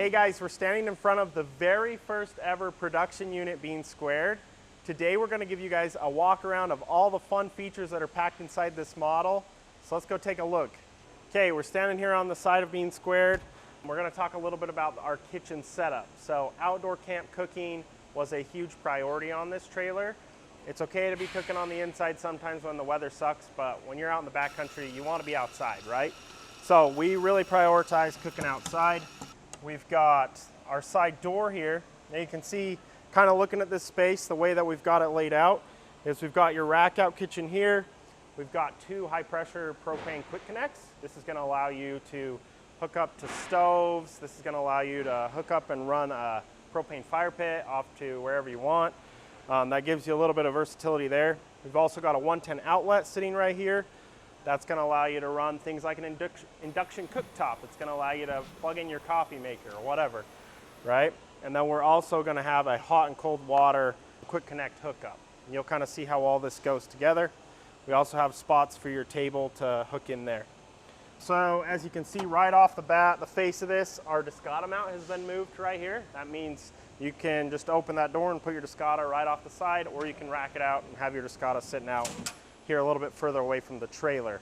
Hey guys, we're standing in front of the very first ever production unit being squared. Today we're going to give you guys a walk around of all the fun features that are packed inside this model. So let's go take a look. Okay, we're standing here on the side of being squared. We're going to talk a little bit about our kitchen setup. So outdoor camp cooking was a huge priority on this trailer. It's okay to be cooking on the inside sometimes when the weather sucks, but when you're out in the backcountry, you want to be outside, right? So we really prioritize cooking outside. We've got our side door here. Now you can see, kind of looking at this space, the way that we've got it laid out is we've got your rack out kitchen here. We've got two high pressure propane quick connects. This is going to allow you to hook up to stoves. This is going to allow you to hook up and run a propane fire pit off to wherever you want. That gives you a little bit of versatility there. We've also got a 110 outlet sitting right here. That's going to allow you to run things like an induction cooktop. It's going to allow you to plug in your coffee maker or whatever, right? And then we're also going to have a hot and cold water quick connect hookup. You'll kind of see how all this goes together. We also have spots for your table to hook in there. So as you can see right off the bat, the face of this, our Discata mount has been moved right here. That means you can just open that door and put your Discata right off the side, or you can rack it out and have your Discata sitting out here a little bit further away from the trailer.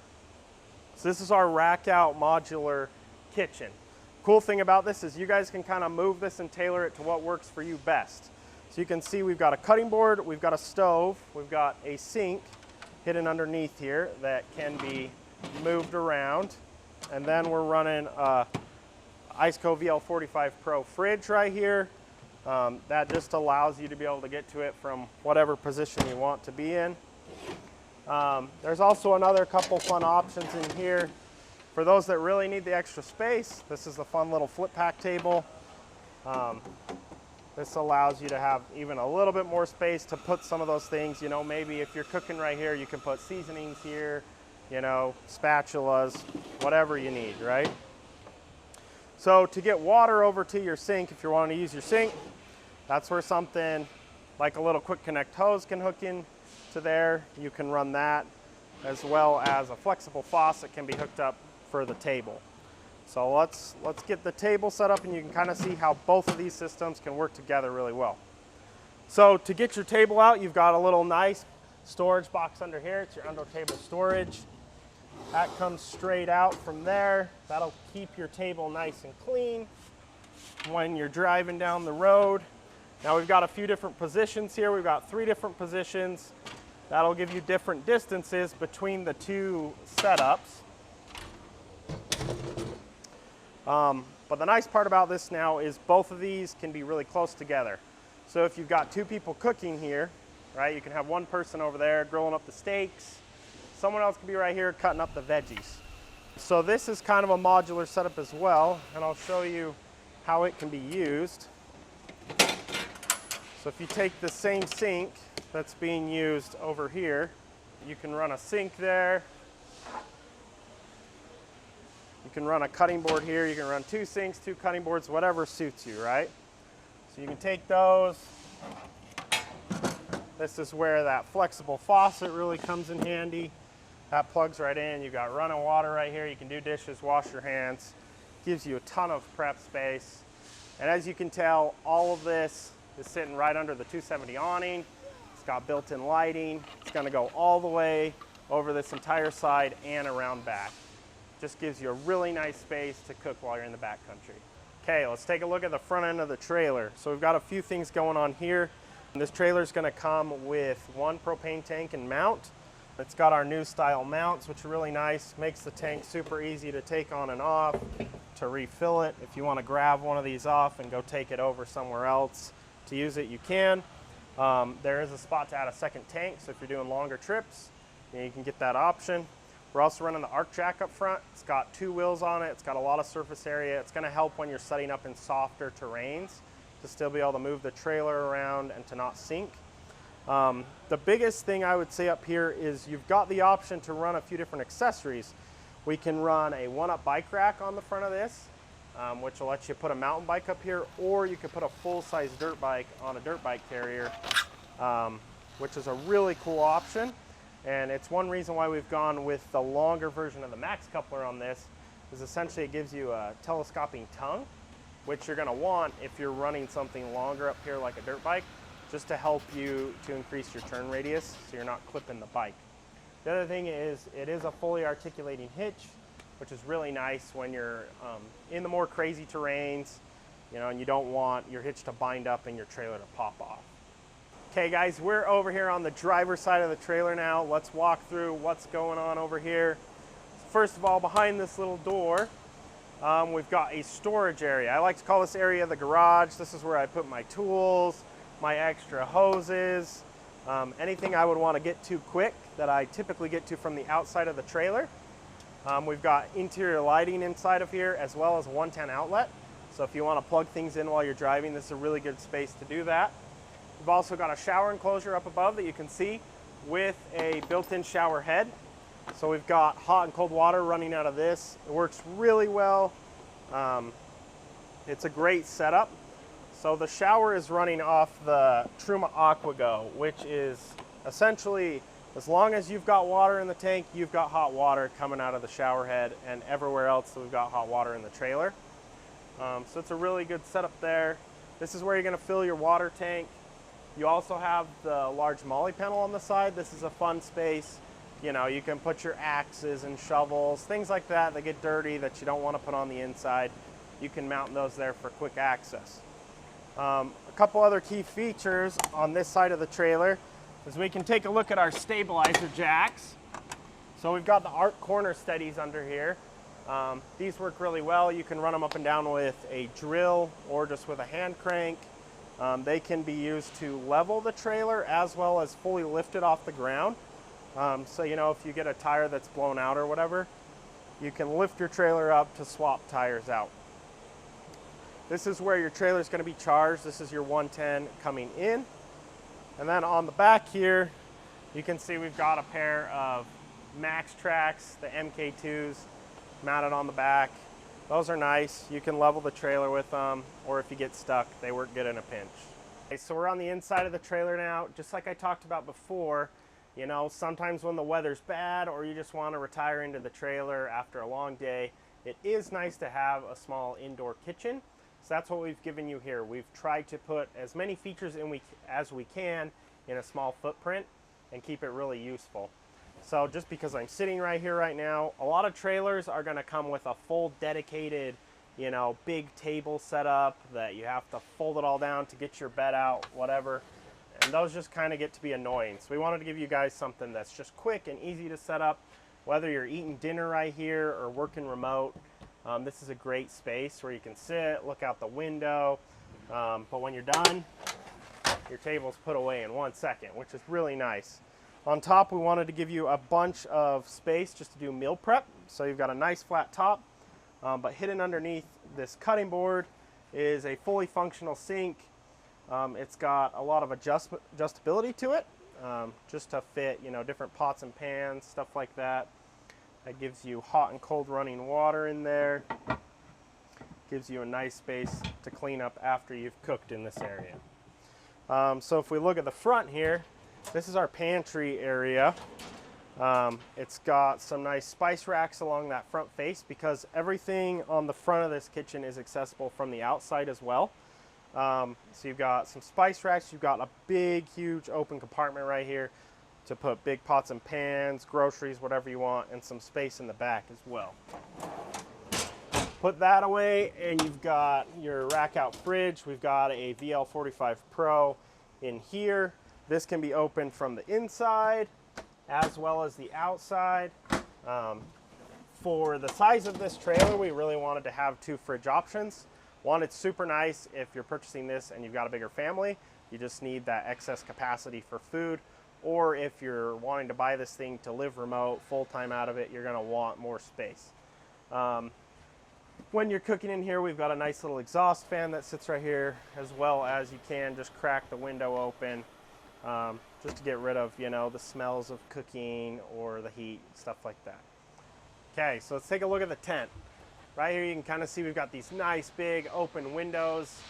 So this is our rack out modular kitchen. Cool thing about this is you guys can kind of move this and tailor it to what works for you best. So you can see we've got a cutting board, we've got a stove, we've got a sink hidden underneath here that can be moved around. And then we're running a Iceco VL45 Pro fridge right here. That just allows you to be able to get to it from whatever position you want to be in. There's also another couple fun options in here. For those that really need the extra space, this is a fun little flip pack table. This allows you to have even a little bit more space to put some of those things. You know, maybe if you're cooking right here, you can put seasonings here, you know, spatulas, whatever you need, right? So to get water over to your sink, if you're wanting to use your sink, that's where something like a little quick connect hose can hook in to there. You can run that, as well as a flexible faucet can be hooked up for the table. So let's get the table set up, and you can kind of see how both of these systems can work together really well. So to get your table out, you've got a little nice storage box under here. It's your under table storage. That comes straight out from there. That'll keep your table nice and clean when you're driving down the road. Now we've got a few different positions here. We've got 3 different positions. That'll give you different distances between the two setups. But the nice part about this now is both of these can be really close together. So if you've got 2 people cooking here, right, you can have one person over there grilling up the steaks. Someone else can be right here cutting up the veggies. So this is kind of a modular setup as well, and I'll show you how it can be used. So if you take the same sink that's being used over here, you can run a sink there. You can run a cutting board here. You can run 2 sinks, 2 cutting boards, whatever suits you, right? So you can take those. This is where that flexible faucet really comes in handy. That plugs right in. You've got running water right here. You can do dishes, wash your hands. Gives you a ton of prep space. And as you can tell, all of this is sitting right under the 270 awning. It's got built-in lighting. It's going to go all the way over this entire side and around back. Just gives you a really nice space to cook while you're in the backcountry. Okay, let's take a look at the front end of the trailer. So we've got a few things going on here. This trailer is going to come with 1 propane tank and mount. It's got our new style mounts, which are really nice. Makes the tank super easy to take on and off, to refill it. If you want to grab one of these off and go take it over somewhere else to use it, you can. There is a spot to add a second tank, so if you're doing longer trips, you can get that option. We're also running the arc jack up front. It's got 2 wheels on it. It's got a lot of surface area. It's going to help when you're setting up in softer terrains to still be able to move the trailer around and to not sink. The biggest thing I would say up here is you've got the option to run a few different accessories. We can run a 1-up bike rack on the front of this, which will let you put a mountain bike up here, or you could put a full-size dirt bike on a dirt bike carrier, which is a really cool option. And it's one reason why we've gone with the longer version of the max coupler on this, is essentially it gives you a telescoping tongue. which you're gonna want if you're running something longer up here like a dirt bike, just to help you to increase your turn radius so you're not clipping the bike. The other thing is it is a fully articulating hitch, which is really nice when you're in the more crazy terrains, you know, and you don't want your hitch to bind up and your trailer to pop off. Okay guys, we're over here on the driver's side of the trailer now. Let's walk through what's going on over here. First of all, behind this little door, we've got a storage area. I like to call this area the garage. This is where I put my tools, my extra hoses, anything I would want to get to quick that I typically get to from the outside of the trailer. We've got interior lighting inside of here as well as a 110 outlet. So if you want to plug things in while you're driving, this is a really good space to do that. We've also got a shower enclosure up above that you can see with a built-in shower head. So we've got hot and cold water running out of this. It works really well. It's a great setup. So the shower is running off the Truma AquaGo, which is essentially, as long as you've got water in the tank, you've got hot water coming out of the shower head, and everywhere else we've got hot water in the trailer. So it's a really good setup there. This is where you're gonna fill your water tank. You also have the large molly panel on the side. This is a fun space. You know, you can put your axes and shovels, things like that that get dirty that you don't want to put on the inside. You can mount those there for quick access. A couple other key features on this side of the trailer is we can take a look at our stabilizer jacks. So we've got the arc corner steadies under here. These work really well. You can run them up and down with a drill or just with a hand crank. They can be used to level the trailer as well as fully lift it off the ground. So, you know, if you get a tire that's blown out or whatever, you can lift your trailer up to swap tires out. This is where your trailer is going to be charged. This is your 110 coming in. And then on the back here, you can see we've got a pair of Max Tracks, the MK2s, mounted on the back. Those are nice. You can level the trailer with them, or if you get stuck, they work good in a pinch. Okay, so we're on the inside of the trailer now. Just like I talked about before, you know, sometimes when the weather's bad or you just want to retire into the trailer after a long day, it is nice to have a small indoor kitchen. So that's what we've given you here. We've tried to put as many features in as we can in a small footprint and keep it really useful. So just because I'm sitting right here right now, a lot of trailers are going to come with a full dedicated, you know, big table setup that you have to fold it all down to get your bed out, whatever. And those just kind of get to be annoying. So we wanted to give you guys something that's just quick and easy to set up. Whether you're eating dinner right here or working remote, this is a great space where you can sit, look out the window. But when you're done, your table's put away in 1 second, which is really nice. On top, we wanted to give you a bunch of space just to do meal prep. So you've got a nice flat top, but hidden underneath this cutting board is a fully functional sink. It's got a lot of adjustability to it, just to fit, you know, different pots and pans, stuff like that. That gives you hot and cold running water in there. Gives you a nice space to clean up after you've cooked in this area. So if we look at the front here, this is our pantry area. It's got some nice spice racks along that front face because everything on the front of this kitchen is accessible from the outside as well. So you've got some spice racks, you've got a big, huge open compartment right here to put big pots and pans, groceries, whatever you want, and some space in the back as well. Put that away and you've got your rack out fridge. We've got a VL45 Pro in here. This can be opened from the inside as well as the outside. For the size of this trailer, we really wanted to have 2 fridge options. One, it's super nice if you're purchasing this and you've got a bigger family. You just need that excess capacity for food. Or if you're wanting to buy this thing to live remote, full-time out of it, you're gonna want more space. When you're cooking in here, we've got a nice little exhaust fan that sits right here, as well as you can just crack the window open just to get rid of, you know, the smells of cooking or the heat, stuff like that. Okay, so let's take a look at the tent. Right here you can kind of see we've got these nice big open windows.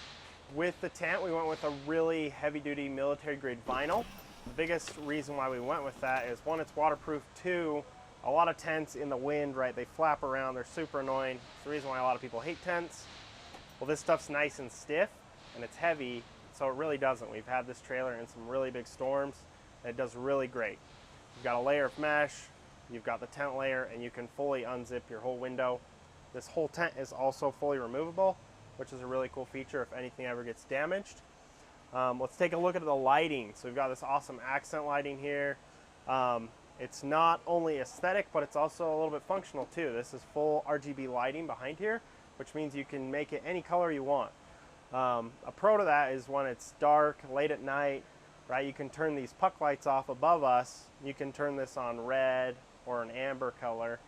With the tent, we went with a really heavy-duty military-grade vinyl. The biggest reason why we went with that is, one, it's waterproof. 2, a lot of tents in the wind, right, they flap around, they're super annoying. It's the reason why a lot of people hate tents. Well, this stuff's nice and stiff and it's heavy, so it really doesn't. We've had this trailer in some really big storms and it does really great. You've got a layer of mesh, you've got the tent layer, and you can fully unzip your whole window. This whole tent is also fully removable, which is a really cool feature if anything ever gets damaged. Let's take a look at the lighting. So we've got this awesome accent lighting here. It's not only aesthetic, but it's also a little bit functional too. This is full RGB lighting behind here, which means you can make it any color you want. A pro to that is when it's dark, late at night, right? You can turn these puck lights off above us. You can turn this on red or an amber color,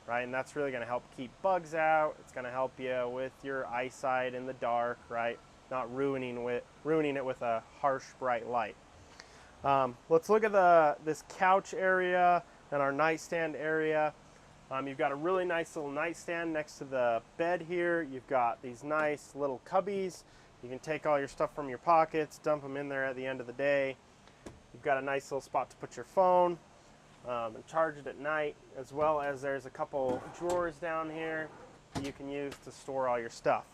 right? And that's really gonna help keep bugs out. It's gonna help you with your eyesight in the dark, right? Not ruining it with a harsh, bright light. Let's look at this couch area and our nightstand area. You've got a really nice little nightstand next to the bed here. You've got these nice little cubbies. You can take all your stuff from your pockets, dump them in there at the end of the day. You've got a nice little spot to put your phone and charge it at night, as well as there's a couple drawers down here that you can use to store all your stuff.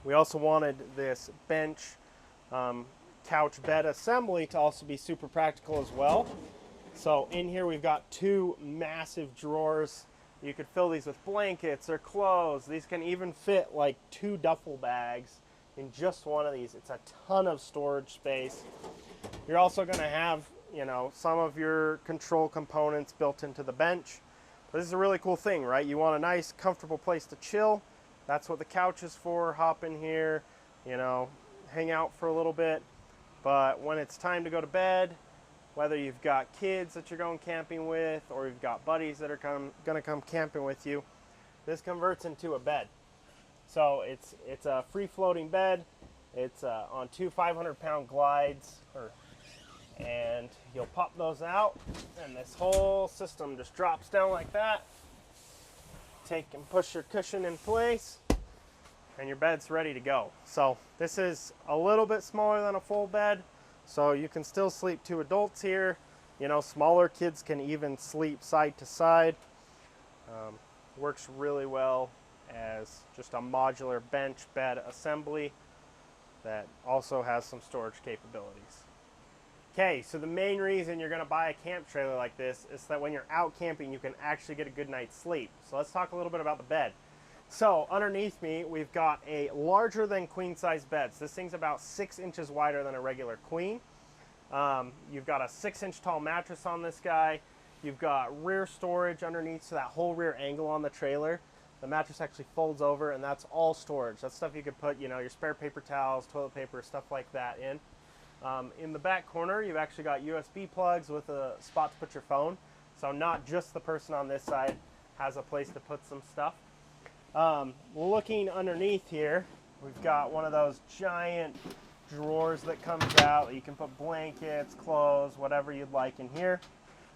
We also wanted this bench couch bed assembly to also be super practical as well. So in here we've got two massive drawers. You could fill these with blankets or clothes. These can even fit like 2 duffel bags in just one of these. It's a ton of storage space. You're also going to have, you know, some of your control components built into the bench. But this is a really cool thing, right? You want a nice, comfortable place to chill. That's what the couch is for. Hop in here, you know, hang out for a little bit. But when it's time to go to bed, whether you've got kids that you're going camping with or you've got buddies that are going to come camping with you, this converts into a bed. So it's a free-floating bed. It's on 2 500-pound glides, and you'll pop those out, and this whole system just drops down like that. Take and push your cushion in place, and your bed's ready to go. So this is a little bit smaller than a full bed, so you can still sleep 2 adults here. You know, smaller kids can even sleep side to side. Works really well as just a modular bench bed assembly that also has some storage capabilities. Okay, so the main reason you're going to buy a camp trailer like this is that when you're out camping, you can actually get a good night's sleep. So let's talk a little bit about the bed. So underneath me, we've got a larger than queen size bed. So this thing's about 6 inches wider than a regular queen. You've got a 6-inch tall mattress on this guy. You've got rear storage underneath, so that whole rear angle on the trailer, the mattress actually folds over, and that's all storage. That's stuff you could put, you know, your spare paper towels, toilet paper, stuff like that in. In the back corner, you've actually got USB plugs with a spot to put your phone. So not just the person on this side has a place to put some stuff. Looking underneath here, we've got one of those giant drawers that comes out that you can put blankets, clothes, whatever you'd like in here.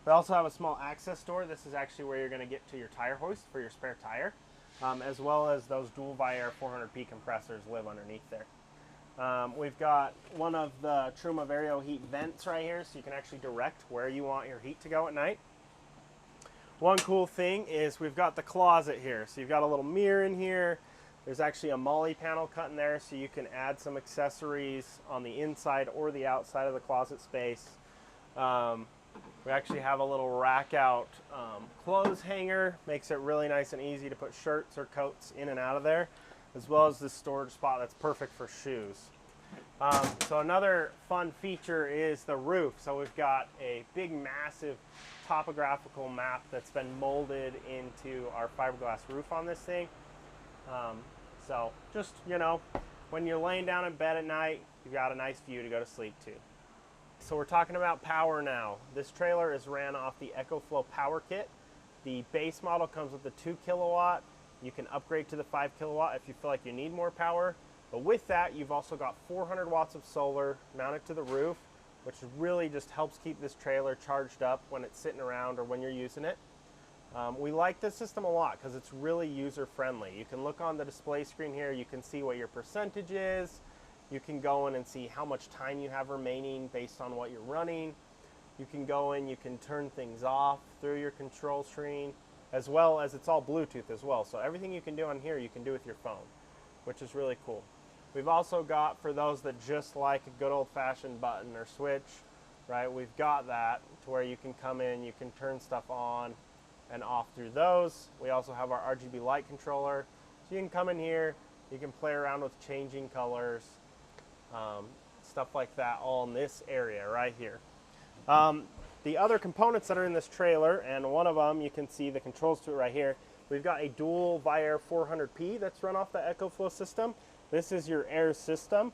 We also have a small access door. This is actually where you're going to get to your tire hoist for your spare tire, as well as those dual Viair 400p compressors live underneath there. We've got one of the Truma Vario heat vents right here, so you can actually direct where you want your heat to go at night. One cool thing is we've got the closet here. So you've got a little mirror in here. There's actually a MOLLE panel cut in there, so you can add some accessories on the inside or the outside of the closet space. We actually have a little rack out clothes hanger. Makes it really nice and easy to put shirts or coats in and out of there, as well as this storage spot that's perfect for shoes. So another fun feature is the roof. So we've got a big, massive topographical map that's been molded into our fiberglass roof on this thing. So just, you know, when you're laying down in bed at night, you've got a nice view to go to sleep to. So we're talking about power now. This trailer is ran off the EcoFlow power kit. The base model comes with the 2 kilowatt. You can upgrade to the 5 kilowatt if you feel like you need more power. But with that, you've also got 400 watts of solar mounted to the roof, which really just helps keep this trailer charged up when it's sitting around or when you're using it. We like this system a lot because it's really user-friendly. You can look on the display screen here. You can see what your percentage is. You can go in and see how much time you have remaining based on what you're running. You can go in, you can turn things off through your control screen, as well as it's all Bluetooth as well. So everything you can do on here, you can do with your phone. which is really cool. We've also got, for those that just like a good old-fashioned button or switch, right, we've got that to where you can come in, you can turn stuff on and off through those. We also have our RGB light controller. So you can come in here, you can play around with changing colors, stuff like that, all in this area right here. The other components that are in this trailer, and one of them, you can see the controls to it right here. We've got a dual Viair 400P that's run off the EcoFlow system. This is your air system.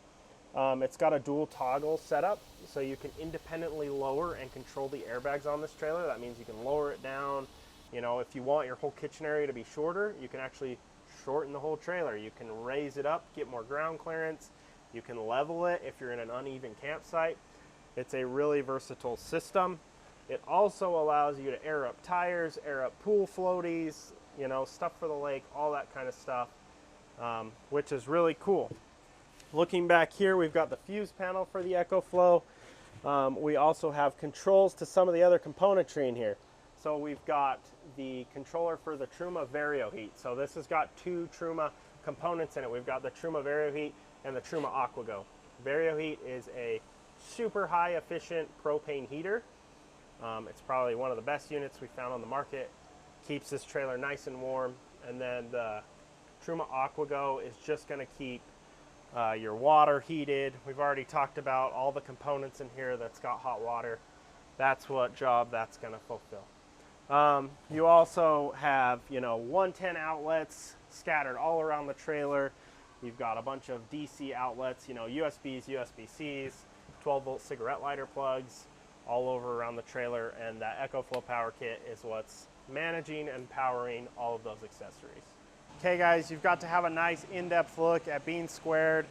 It's got a dual toggle setup, so you can independently lower and control the airbags on this trailer. That means you can lower it down. You know, if you want your whole kitchen area to be shorter, you can actually shorten the whole trailer. You can raise it up, get more ground clearance. You can level it if you're in an uneven campsite. It's a really versatile system. It also allows you to air up tires, air up pool floaties, you know, stuff for the lake, all that kind of stuff, which is really cool. Looking back here, we've got the fuse panel for the EcoFlow. We also have controls to some of the other componentry in here. So we've got the controller for the Truma VarioHeat. So this has got two Truma components in it. We've got the Truma VarioHeat and the Truma AquaGo. VarioHeat is a super high efficient propane heater. It's probably one of the best units we found on the market. Keeps this trailer nice and warm. And then the Truma AquaGo is just going to keep your water heated. We've already talked about all the components in here that's got hot water. That's what job that's going to fulfill. You also have, you know, 110 outlets scattered all around the trailer. You've got a bunch of DC outlets, you know, USBs, USB-Cs, 12-volt cigarette lighter plugs all over around the trailer, and that EcoFlow power kit is what's managing and powering all of those accessories. Okay guys, you've got to have a nice in-depth look at Bean Squared.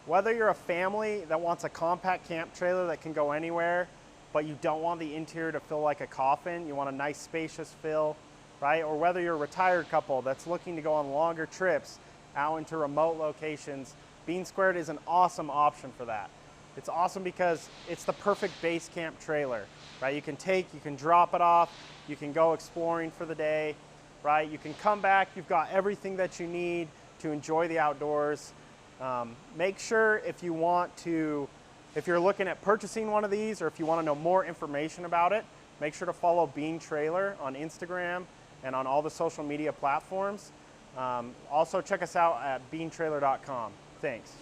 Whether you're a family that wants a compact camp trailer that can go anywhere, but you don't want the interior to feel like a coffin, you want a nice spacious feel, right? Or whether you're a retired couple that's looking to go on longer trips out into remote locations, Bean Squared is an awesome option for that. It's awesome because it's the perfect base camp trailer, right? You can drop it off, you can go exploring for the day, right? You can come back, you've got everything that you need to enjoy the outdoors. Make sure if you're looking at purchasing one of these, or if you want to know more information about it, make sure to follow Bean Trailer on Instagram and on all the social media platforms. Also check us out at beantrailer.com. Thanks.